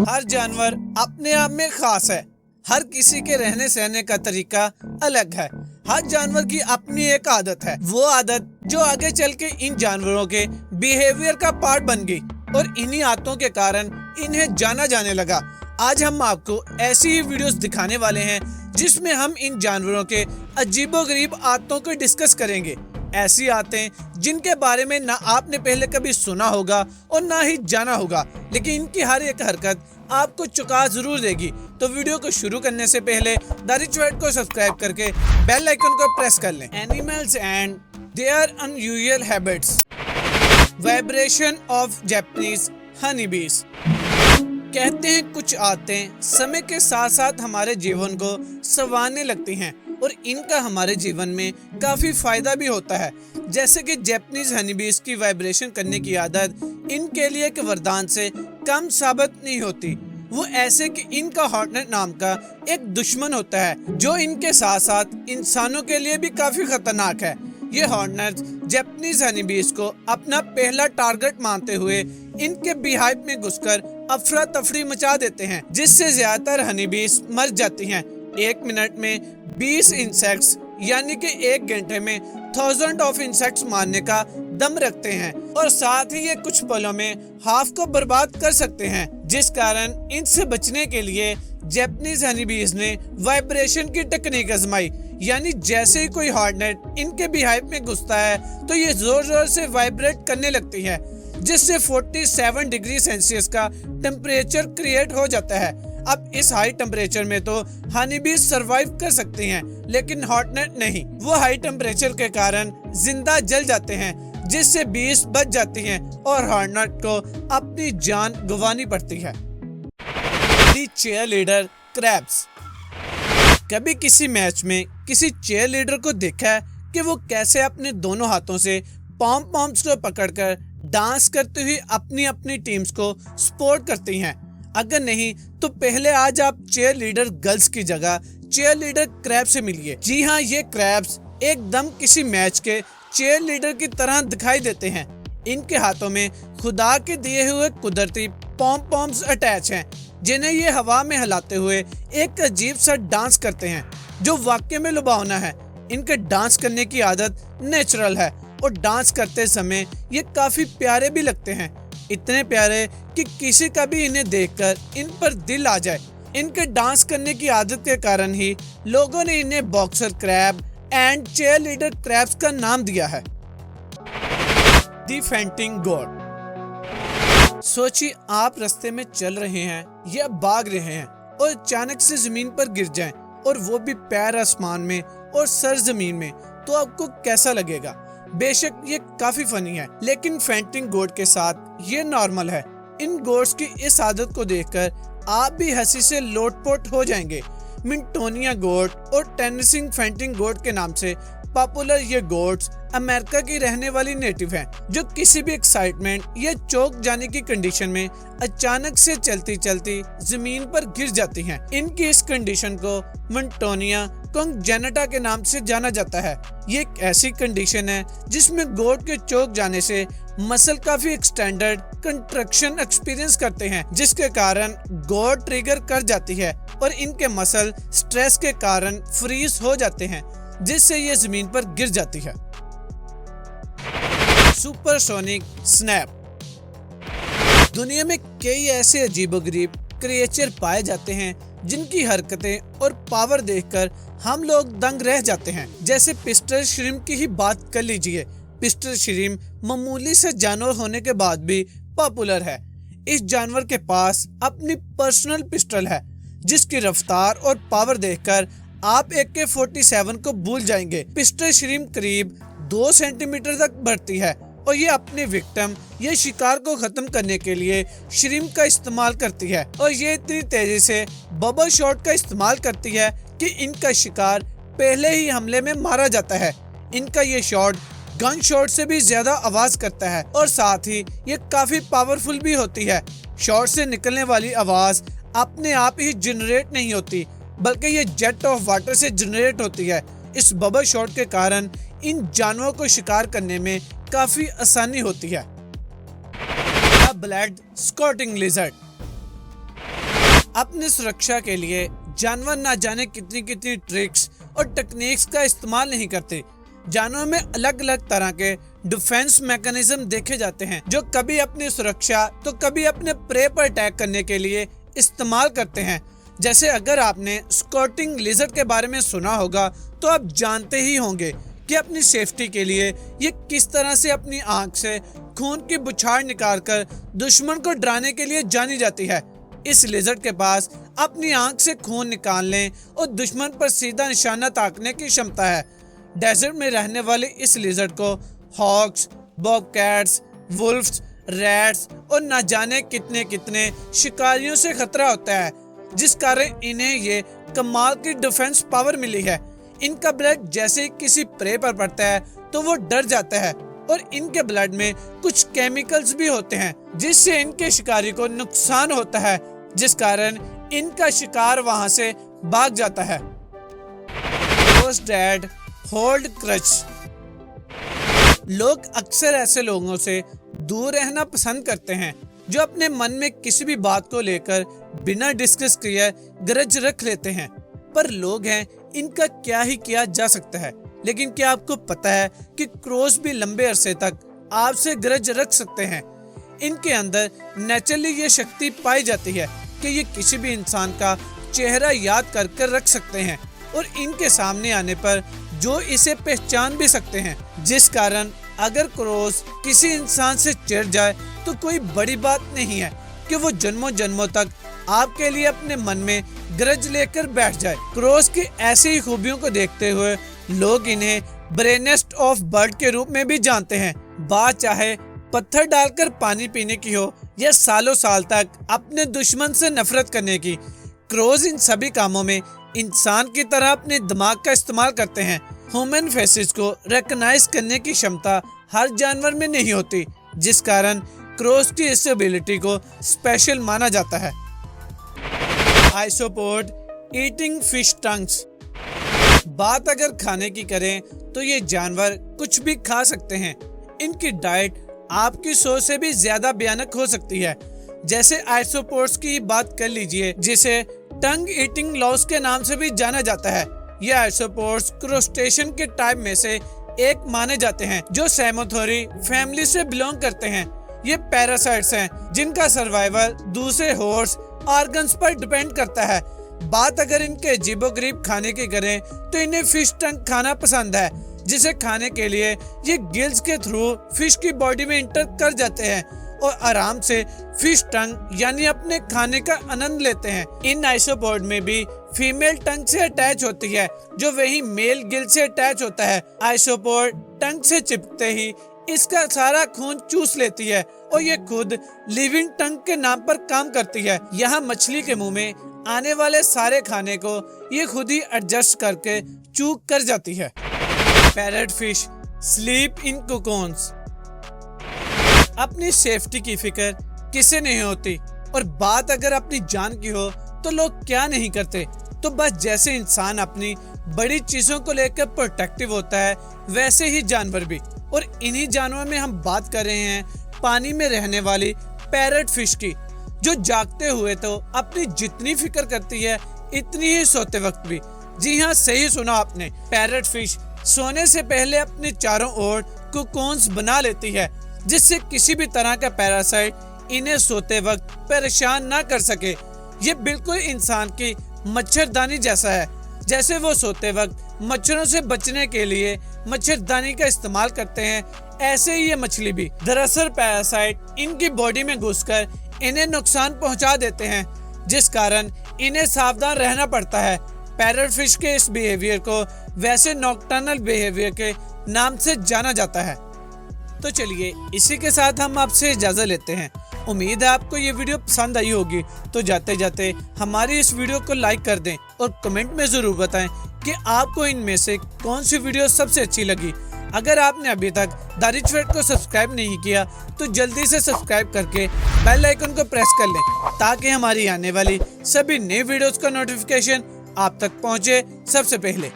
हर जानवर अपने आप में खास है। हर किसी के रहने सहने का तरीका अलग है। हर जानवर की अपनी एक आदत है, वो आदत जो आगे चल के इन जानवरों के बिहेवियर का पार्ट बन गई और इन्हीं आदतों के कारण इन्हें जाना जाने लगा। आज हम आपको ऐसी ही वीडियोस दिखाने वाले हैं जिसमें हम इन जानवरों के अजीबोगरीब आदतों को डिस्कस करेंगे। ऐसी आदतें जिनके बारे में ना आपने पहले कभी सुना होगा और ना ही जाना होगा, लेकिन इनकी हर एक हरकत आपको चौंका जरूर देगी। तो वीडियो को शुरू करने से पहले द रिच वेट को सब्सक्राइब करके बेल आइकन को प्रेस कर लें। Animals and their unusual habits. Vibration of Japanese honey bees. कहते हैं कुछ आदतें समय के साथ साथ हमारे जीवन को संवारने लगती हैं और इनका हमारे जीवन में काफी फायदा भी होता है। जैसे कि जापानीज हनी बीज की वाइब्रेशन करने की आदत इनके लिए एक वरदान से कम साबित नहीं होती। वो ऐसे कि इनका हॉर्नेट नाम का एक दुश्मन होता है जो इनके साथ साथ इंसानों के लिए भी काफी खतरनाक है। ये हॉर्नेट जापानीज हनी बीज को अपना पहला टारगेट मानते हुए इनके बीहाइव में घुसकर अफरा तफरी मचा देते हैं, जिससे ज्यादातर हनी बीज मर जाती हैं। 1 मिनट में 20 इंसेक्ट्स यानी कि 1 घंटे में 1000 ऑफ इंसेक्ट्स मारने का दम रखते हैं और साथ ही ये कुछ पलों में हाफ को बर्बाद कर सकते हैं, जिस कारण इनसे बचने के लिए जापानीज हनी बीज ने वाइब्रेशन की टेक्निक आजमाई। यानी जैसे ही कोई हॉर्नेट इनके बीहाइव में घुसता है तो ये जोर जोर से वाइब्रेट करने लगती है, जिससे 47 डिग्री सेल्सियस का टेम्परेचर क्रिएट हो जाता है। अब इस हाई टेम्परेचर में तो हनी बीज सरवाइव कर सकते हैं, लेकिन हॉर्नेट नहीं। वो हाई टेम्परेचर के कारण जिंदा जल जाते हैं, जिससे बीज बच जाती हैं और हॉर्नेट को अपनी जान गंवानी पड़ती है। दी चेयर लीडर क्रैब्स। कभी किसी मैच में किसी चेयर लीडर को देखा है कि वो कैसे अपने दोनों हाथों से पॉम्स को पकड़कर डांस करते हुए अपनी अपनी टीम्स को सपोर्ट करती हैं। अगर नहीं तो पहले आज आप चेयर लीडर गर्ल्स की जगह चेयर लीडर क्रैब से मिलिए। जी हाँ, ये क्रैब्स एकदम किसी मैच के चेयर लीडर की तरह दिखाई देते हैं। इनके हाथों में खुदा के दिए हुए कुदरती पॉम्स अटैच हैं, जिन्हें ये हवा में हिलाते हुए एक अजीब सा डांस करते हैं जो वाकई में लुभावना है। इनके डांस करने की आदत नेचुरल है और डांस करते समय ये काफी प्यारे भी लगते हैं, इतने प्यारे कि किसी का भी इन्हें देखकर इन पर दिल आ जाए। इनके डांस करने की आदत के कारण ही लोगों ने इन्हें boxer crab and chair leader crabs का नाम दिया है। दी फेंटिंग गोट। सोचिए आप रास्ते में चल रहे हैं या भाग रहे हैं और अचानक से जमीन पर गिर जाएं, और वो भी पैर आसमान में और सर जमीन में, तो आपको कैसा लगेगा? बेशक ये काफी फनी है, लेकिन फेंटिंग गोट के साथ ये नॉर्मल है। इन गोट्स की इस आदत को देखकर आप भी हंसी से लोटपोट हो जाएंगे। मिंटोनिया गोट और टेनेसी फेंटिंग गोट के नाम से पॉपुलर ये गोट्स अमेरिका की रहने वाली नेटिव हैं, जो किसी भी एक्साइटमेंट या चौंक जाने की कंडीशन में अचानक से चलती चलती जमीन पर गिर जाती हैं। इनकी इस कंडीशन को मिंटोनिया कॉन्जेनिटा के नाम से जाना जाता है। ये एक ऐसी कंडीशन है जिसमें गोट के चौंक जाने से मसल काफी एक्सटेंडेड कंट्रक्शन एक्सपीरियंस करते हैं, जिसके कारण गोट ट्रिगर कर जाती है और इनके मसल स्ट्रेस के कारण फ्रीज हो जाते हैं, जिससे ये जमीन पर गिर जाती है। Supersonic snap. दुनिया में कई ऐसे अजीबोगरीब क्रिएचर पाए जाते हैं जिनकी हरकतें और पावर देखकर हम लोग दंग रह जाते हैं। जैसे पिस्टल श्रिम्प की ही बात कर लीजिए। पिस्टल श्रिम्प मामूली से जानवर होने के बाद भी पॉपुलर है। इस जानवर के पास अपनी पर्सनल पिस्टल है, जिसकी रफ्तार और पावर देखकर आप AK-47 को भूल जाएंगे। पिस्टल श्रिम्प करीब 2 सेंटीमीटर तक बढ़ती है और ये अपने विक्टिम या शिकार को खत्म करने के लिए श्रिम्प का इस्तेमाल करती है, और ये इतनी तेजी से बबल शॉट का इस्तेमाल करती है कि इनका शिकार पहले ही हमले में मारा जाता है। इनका ये शॉट गन शॉट से भी ज्यादा आवाज करता है और साथ ही ये काफी पावरफुल भी होती है। शॉट से निकलने वाली आवाज अपने आप ही जनरेट नहीं होती, बल्कि ये जेट ऑफ वाटर से जनरेट होती है। इस बबल शॉट के कारण इन जानवरों को शिकार करने में काफी आसानी होती है। Blade स्कॉटिंग lizard. अपनी सुरक्षा के लिए जानवर ना जाने कितनी कितनी ट्रिक्स और टेक्निक्स का इस्तेमाल नहीं करते। जानवरों में अलग अलग तरह के डिफेंस मैकेनिज्म देखे जाते हैं जो कभी अपनी सुरक्षा तो कभी अपने प्रे पर अटैक करने के लिए इस्तेमाल करते हैं। जैसे अगर आपने स्कॉटिंग लिजर्ड के बारे में सुना होगा तो आप जानते ही होंगे कि अपनी सेफ्टी के लिए ये किस तरह से अपनी आंख से खून की बौछार निकालकर दुश्मन को डराने के लिए जानी जाती है। इस लिजर्ड के पास अपनी आंख से खून निकालने और दुश्मन पर सीधा निशाना ताकने की क्षमता है। डेजर्ट में रहने वाले इस लिजर्ड को हॉक्स, बॉबकैट्स, वुल्फ्स, रैट्स और न जाने कितने कितने शिकारियों से खतरा होता है, जिस कारण इन्हें ये कमाल की डिफेंस पावर मिली है। इनका ब्लड जैसे ही किसी प्रे पर पड़ता है तो वो डर जाता है और इनके ब्लड में कुछ केमिकल्स भी होते हैं जिससे इनके शिकारी को नुकसान होता है, जिस कारण इनका शिकार वहां से भाग जाता है। Dad hold crutch. लोग अक्सर ऐसे लोगों से दूर रहना पसंद करते हैं जो अपने मन में किसी भी बात को लेकर बिना डिस्कस किए ग्रज रख लेते हैं। पर लोग हैं, इनका क्या ही किया जा सकता है। लेकिन क्या आपको पता है कि क्रोस भी लंबे अरसे तक आपसे ग्रज रख सकते हैं। इनके अंदर नेचुरली ये शक्ति पाई जाती है कि ये किसी भी इंसान का चेहरा याद कर रख सकते हैं और इनके सामने आने पर जो इसे पहचान भी सकते हैं, जिस कारण अगर क्रोस किसी इंसान से चिढ़ जाए तो कोई बड़ी बात नहीं है कि वो जन्मों जन्मों तक आपके लिए अपने मन में ग्रज लेकर बैठ जाए। क्रोस की ऐसी ही खूबियों को देखते हुए लोग इन्हें ब्रेनेस्ट ऑफ बर्ड के रूप में भी जानते हैं। बात चाहे पत्थर डालकर पानी पीने की हो या सालों साल तक अपने दुश्मन से नफरत करने की, क्रोज इन सभी कामों में इंसान की तरह अपने दिमाग का इस्तेमाल करते हैं। ह्यूमन फेसेस को रिकॉग्नाइज करने की क्षमता हर जानवर में नहीं होती, जिस कारण क्रोज की इस एबिलिटी को स्पेशल माना जाता है। आइसोपोड ईटिंग फिश टंग्स। बात अगर खाने की करें तो ये जानवर कुछ भी खा सकते हैं। इनकी डाइट आपकी सोच से भी ज्यादा भयानक हो सकती है। जैसे आइसोपोड्स की बात कर लीजिए, जिसे टंग ईटिंग लॉस के नाम से भी जाना जाता है। ये आइसोपोड्स क्रोस्टेशियन के टाइप में से एक माने जाते हैं जो सेमोथोरी फैमिली से बिलोंग करते हैं। ये पैरासाइट्स हैं जिनका सर्वाइवल दूसरे होर्स ऑर्गन्स पर डिपेंड करता है। बात अगर इनके अजीबोगरीब खाने की करें तो इन्हें फिश टंग खाना पसंद है, जिसे खाने के लिए ये गिल्स के थ्रू फिश की बॉडी में इंटर कर जाते हैं और आराम से फिश टंग यानी अपने खाने का आनंद लेते हैं। इन आइसोपोड में भी फीमेल टंग से अटैच होती है जो वही मेल गिल से अटैच होता है। आइसोपोड टंग से चिपकते ही इसका सारा खून चूस लेती है और ये खुद लिविंग टंग के नाम पर काम करती है। यहाँ मछली के मुंह में आने वाले सारे खाने को ये खुद ही एडजस्ट करके चूक कर जाती है। Parrot fish sleep in cocoons. अपनी सेफ्टी की फिक्र किसे नहीं होती और बात अगर अपनी जान की हो तो लोग क्या नहीं करते। तो बस जैसे इंसान अपनी बड़ी चीजों को लेकर प्रोटेक्टिव होता है, वैसे ही जानवर भी। और इन्हीं जानवरों में हम बात कर रहे हैं पानी में रहने वाली पैरेट फिश की, जो जागते हुए तो अपनी जितनी फिक्र करती है इतनी ही सोते वक्त भी। जी हाँ, सही सुना आपने। पैरेट फिश सोने से पहले अपने चारों ओर कोकोन्स बना लेती है, जिससे किसी भी तरह का पैरासाइट इन्हें सोते वक्त परेशान ना कर सके। ये बिल्कुल इंसान की मच्छरदानी जैसा है। जैसे वो सोते वक्त मच्छरों से बचने के लिए मच्छरदानी का इस्तेमाल करते हैं, ऐसे ही ये मछली भी। दरअसल पैरासाइट इनकी बॉडी में घुसकर इन्हें नुकसान पहुंचा देते हैं, जिस कारण इन्हें सावधान रहना पड़ता है। पैरेट फिश के इस बिहेवियर को वैसे नॉकटर्नल बिहेवियर के नाम से जाना जाता है। तो चलिए इसी के साथ हम आपसे इजाजत लेते हैं। उम्मीद है आपको ये वीडियो पसंद आई होगी। तो जाते जाते हमारी इस वीडियो को लाइक कर दें और कमेंट में जरूर बताएं कि आपको इनमें से कौन सी वीडियो सबसे अच्छी लगी। अगर आपने अभी तक द रिच फैक्ट को सब्सक्राइब नहीं किया तो जल्दी से सब्सक्राइब करके बेल आइकन को प्रेस कर लें, ताकि हमारी आने वाली सभी नई वीडियोस का नोटिफिकेशन आप तक पहुंचे सबसे पहले।